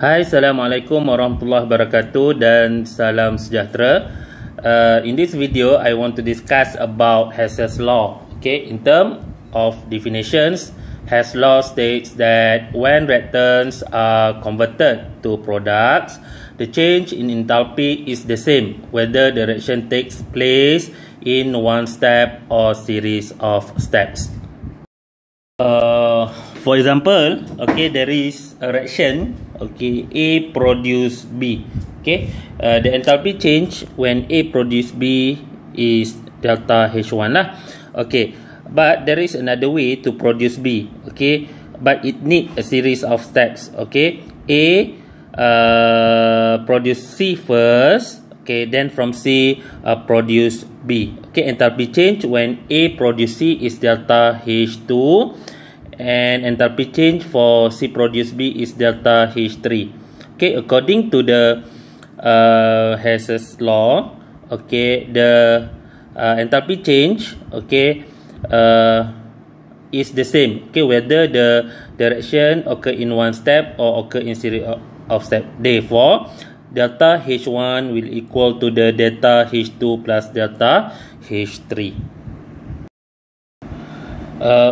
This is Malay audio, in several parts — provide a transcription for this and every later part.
Hai, Assalamualaikum warahmatullahi wabarakatuh dan salam sejahtera. In this video, I want to discuss about Hess's law. Okay, in terms of definitions, Hess law states that when reactants are converted to products, the change in enthalpy is the same whether the reaction takes place in one step or series of steps. For example, okay, there is a reaction, okay, A produce B. Okay, the enthalpy change when A produce B is delta H1 lah. Okay, but there is another way to produce B. Okay, but it need a series of steps. Okay, A produce C first. Okay, then from C produce B. Okay, enthalpy change when A produce C is delta H2. And enthalpy change for C produce B is delta H3. Okay, according to the Hess's law, okay, the enthalpy change, okay, is the same. Okay, whether the reaction occur in one step or occur in series of steps. Therefore, delta H1 will equal to the delta H2 plus delta H3.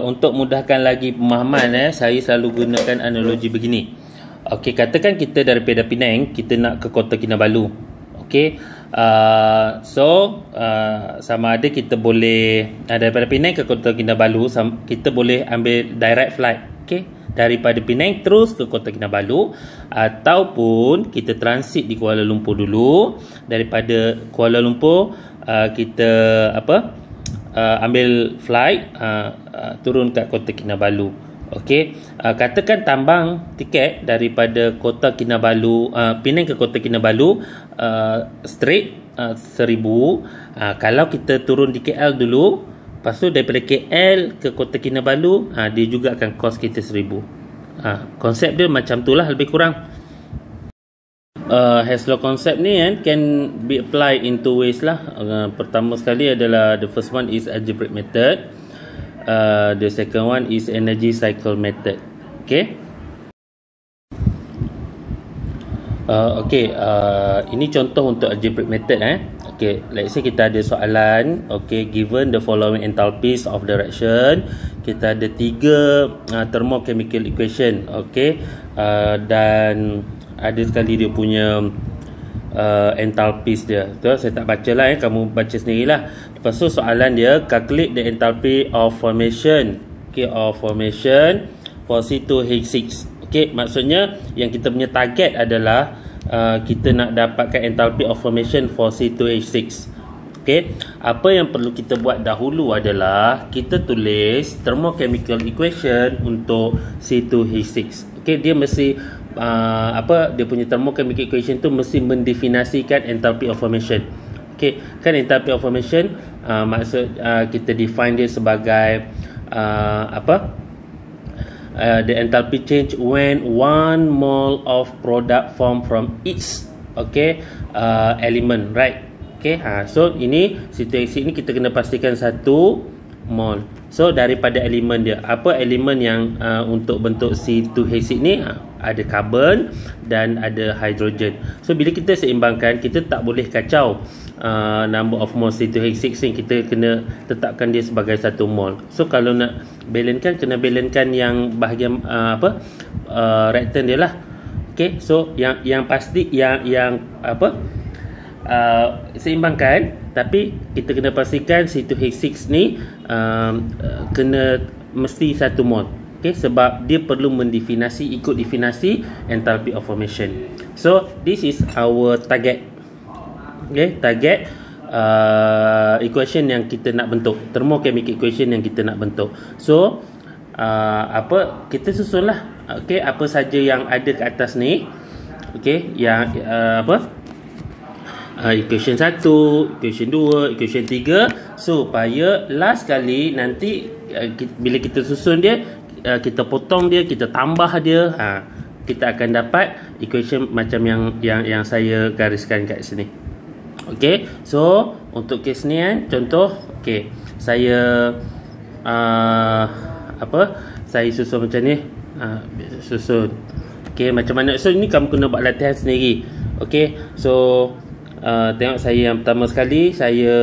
Untuk mudahkan lagi pemahaman, saya selalu gunakan analogi begini. Okey, katakan kita daripada Penang, kita nak ke Kota Kinabalu. Okey, sama ada kita boleh daripada Penang ke Kota Kinabalu, kita boleh ambil direct flight. Okey, daripada Penang terus ke Kota Kinabalu, ataupun kita transit di Kuala Lumpur dulu. Daripada Kuala Lumpur kita ambil flight turun kat Kota Kinabalu. Okey, katakan tambang tiket daripada Kota Kinabalu, Penang ke Kota Kinabalu straight 1000. Kalau kita turun di KL dulu, lepas tu daripada KL ke Kota Kinabalu, dia juga akan cost kita 1000. Konsep dia macam tu lah lebih kurang. Hess law concept ni can be applied in two ways lah. Pertama sekali adalah the first one is algebraic method. The second one is energy cycle method. Okay. Ini contoh untuk algebraic method. Okay, let's say kita ada soalan. Okay, given the following enthalpies of the reaction, kita ada 3 thermochemical equation. Okay, dan ada sekali dia punya enthalpies dia. Tu saya tak baca lah, kamu baca sendirilah. Lepas tu soalan dia, calculate the enthalpy of formation, okay, of formation for C2H6. Okay, maksudnya yang kita punya target adalah kita nak dapatkan enthalpy of formation for C2H6. Okay, apa yang perlu kita buat dahulu adalah kita tulis thermochemical equation untuk C2H6. Okay, dia mesti dia punya thermochemical equation tu mesti mendefinisikan enthalpy of formation. Okay, kan enthalpy of formation maksud kita define dia sebagai the enthalpy change when 1 mole of product formed from each element, right? Okay, so ini situasi ini kita kena pastikan 1 mole. So daripada elemen dia, apa elemen yang untuk bentuk C2H6 ni? Ada karbon dan ada hidrogen. So bila kita seimbangkan, kita tak boleh kacau number of moles C2H6 ni. Kita kena tetapkan dia sebagai 1 mole. So kalau nak balancekan, kena balancekan yang bahagian reaktan dia lah. Okay, so yang pasti yang seimbangkan, tapi kita kena pastikan C2H6 ni kena mesti 1 mole. Okay, sebab dia perlu ikut definisi enthalpy of formation. So this is our target. Okay, target equation yang kita nak bentuk, thermochemical equation yang kita nak bentuk. So kita susunlah. Okay, apa saja yang ada ke atas ni. Okay, yang equation 1, equation 2, equation 3, supaya last kali nanti bila kita susun dia, kita potong dia, kita tambah dia, kita akan dapat equation macam yang saya gariskan kat sini. Okey, so untuk kes ni contoh, okey, saya saya susun macam ni, susun. Okey, macam mana? So ini kamu kena buat latihan sendiri. Okey. So tengok saya yang pertama sekali, saya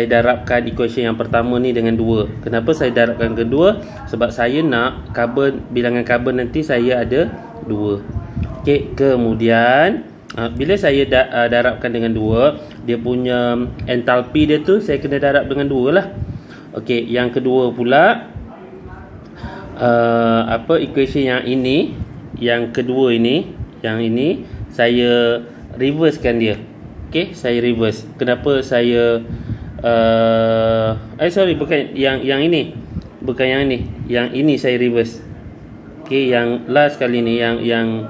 darabkan equation yang pertama ni dengan 2. Kenapa saya darabkan kedua? Sebab saya nak bilangan karbon nanti saya ada 2. Okey, kemudian bila saya darabkan dengan 2, dia punya entalpi dia tu saya kena darab dengan 2 lah. Okey, yang kedua pula equation yang ini, yang kedua ini, yang ini saya reversekan dia. Okey, saya reverse. Kenapa saya bukan yang ini. Bukan yang ini. Yang ini saya reverse. Okey, yang last kali ni, yang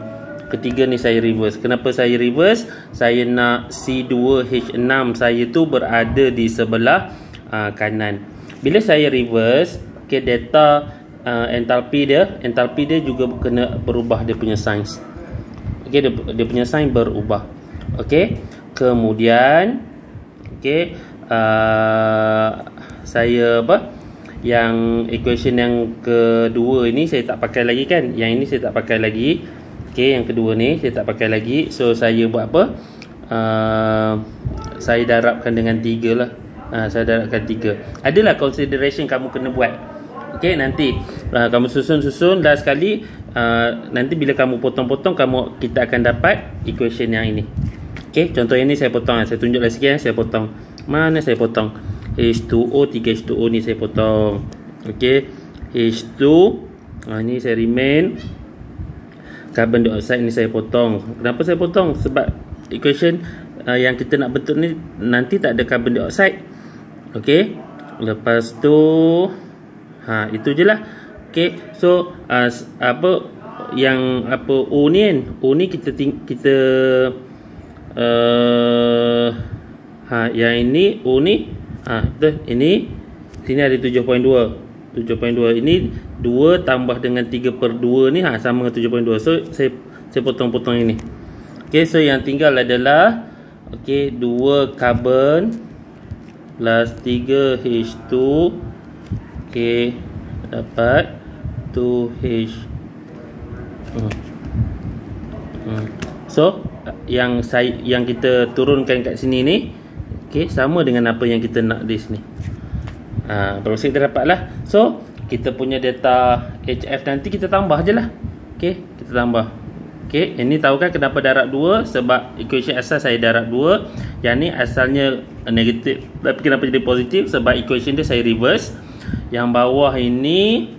ketiga ni saya reverse. Kenapa saya reverse? Saya nak C2H6 saya tu berada di sebelah kanan. Bila saya reverse, okey, data entalpi dia juga kena berubah dia punya sign. Okey, dia punya sign berubah. Okey, kemudian saya yang equation yang kedua ini saya tak pakai lagi kan. Yang ini saya tak pakai lagi. Okey, yang kedua ni saya tak pakai lagi. So saya buat apa? Saya darabkan dengan 3 lah. Saya darabkan 3. Adalah consideration kamu kena buat. Okey, nanti kamu susun dah sekali. Nanti bila kamu potong-potong, kita akan dapat equation yang ini. Okey, contoh yang ni saya potong. Saya tunjuklah sikit. Saya potong. Mana saya potong? H2O, 3H2O ni saya potong. Okey, H2 ni saya remain. Carbon dioxide ni saya potong. Kenapa saya potong? Sebab equation yang kita nak bentuk ni nanti tak ada carbon dioxide. Okey, lepas tu itu je lah. Okey, so O ni kan, O ni kita yang ini O ni betul, ini sini ada 7.2 ini 2 tambah dengan 3/2 ni sama dengan 7.2. So saya potong-potong ini. Okey, so yang tinggal adalah 2 carbon plus 3 H2. Okey, dapat 2H. So yang kita turunkan kat sini ni sama dengan apa yang kita nak di sini. Berapa kita dapat lah. So kita punya data HF nanti kita tambah je lah. Okey, kita tambah. Okey, ini tahu kan kenapa darab 2? Sebab equation asal saya darab 2. Yang ni asalnya negatif, tapi kenapa jadi positif? Sebab equation dia saya reverse. Yang bawah ini,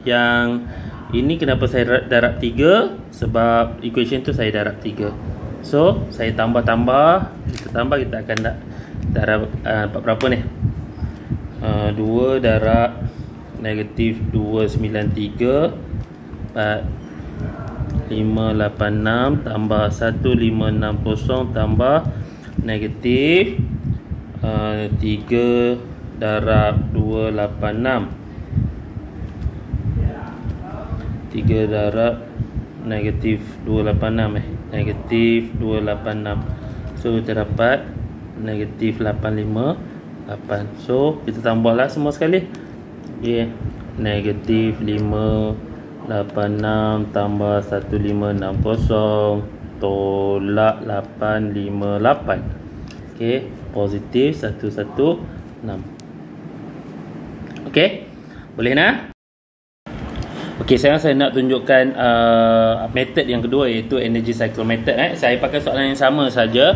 yang ini kenapa saya darab 3? Sebab equation tu saya darab 3. So saya tambah-tambah, kita akan darab berapa ni? 2 darab negatif 293 586 tambah 1560 tambah negatif 3 darab 286 3 darab negatif 286 negatif 286. So kita dapat negatif 858. So kita tambahlah semua sekali. Negatif 586 tambah 1560 tolak 858. Positif 116. Boleh nak? Sekarang saya nak tunjukkan method yang kedua, iaitu energy cycle method. Saya pakai soalan yang sama saja.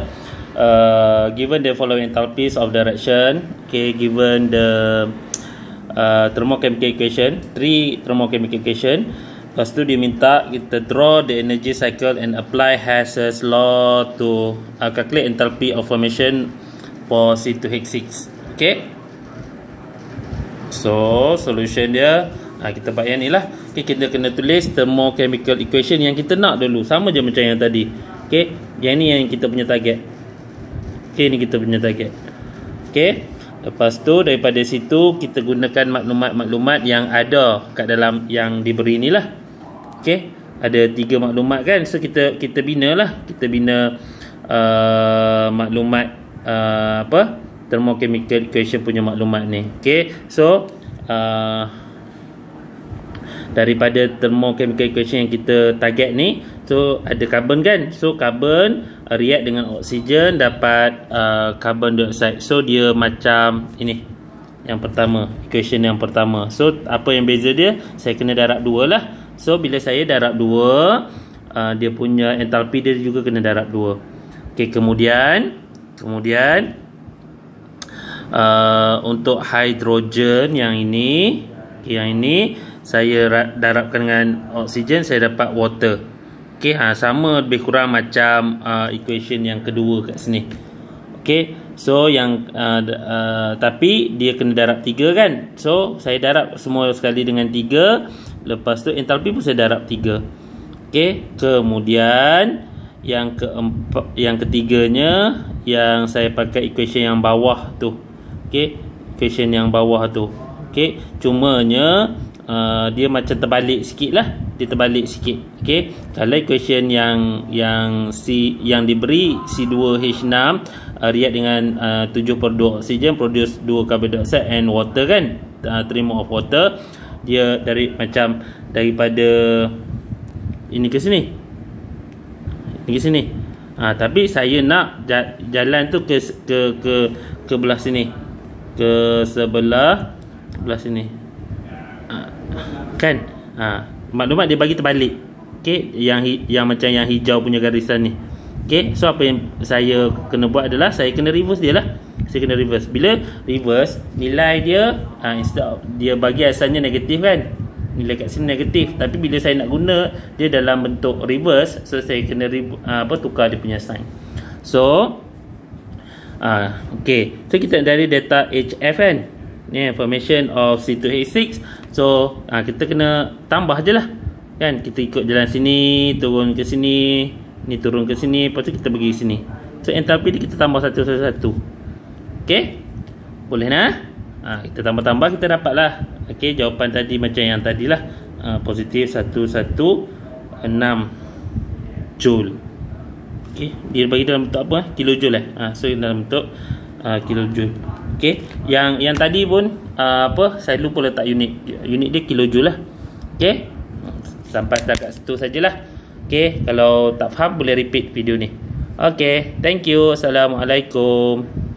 Given the following enthalpies of the reaction, given the thermochemical equation, 3 thermochemical equation. Lepas tu dia minta kita draw the energy cycle and apply Hess's law to calculate enthalpy of formation for C2H6. So solution dia kita buat yang ni lah. Kita kena tulis thermochemical equation yang kita nak dulu, sama je macam yang tadi. Yang ni yang kita punya target. Ni kita punya target. Lepas tu daripada situ kita gunakan maklumat-maklumat yang ada kat dalam yang diberi ni lah. Ada 3 maklumat kan. So kita bina lah. Kita bina maklumat thermochemical equation punya maklumat ni. So daripada thermochemical equation yang kita target ni. So ada carbon kan, so carbon react dengan oksigen dapat carbon dioxide. So dia macam ini, yang pertama, equation yang pertama. So apa yang beza dia? Saya kena darab 2 lah. So bila saya darab 2, dia punya entalpi dia juga kena darab 2. Okey, kemudian untuk hidrogen yang ini, saya darabkan dengan oksigen, saya dapat water. Okey, sama lebih kurang macam equation yang kedua kat sini. Okey, so yang tapi dia kena darab 3 kan. So saya darab semua sekali dengan 3. Lepas tu entalpi pun saya darab 3. Okey, kemudian yang ketiganya yang saya pakai equation yang bawah tu. Okey, equation yang bawah tu. Okey, cumanya dia macam terbalik sikit lah. Dia terbalik sikit. Okey, kalau equation yang diberi C2H6 react dengan 7/2 oksigen, produce 2 carbon dioxide and water kan, 3 mole of water. Dia daripada ini ke sini, ini ke sini. Tapi saya nak jalan tu ke belah sini, ke sebelah sini. Kan? Maklumat dia bagi terbalik. Okey, yang macam yang hijau punya garisan ni. Okey, so apa yang saya kena buat adalah saya kena reverse dia lah. Saya kena reverse. Bila reverse, nilai dia instead of dia bagi asalnya negatif kan, nilai kat sini negatif, tapi bila saya nak guna dia dalam bentuk reverse, so saya kena tukar dia punya sign. So okey, so kita dari data HF kan, ni information of C2H6. So kita kena tambah je lah kan. Kita ikut jalan sini, turun ke sini, ni turun ke sini, lepas tu kita pergi sini. So entalpi dia kita tambah satu. Okey, boleh nah? Kita tambah-tambah, kita dapat lah. Okey, jawapan tadi macam yang tadi lah, positif 116 joule. Okey, dia bagi dalam bentuk apa? Kilojoule so dalam bentuk kilojoule. Okey, yang tadi pun saya lupa letak unit dia kilojoule lah. Okey, sampai setakat situ sajalah. Okey, kalau tak faham boleh repeat video ni. Okey, thank you. Assalamualaikum.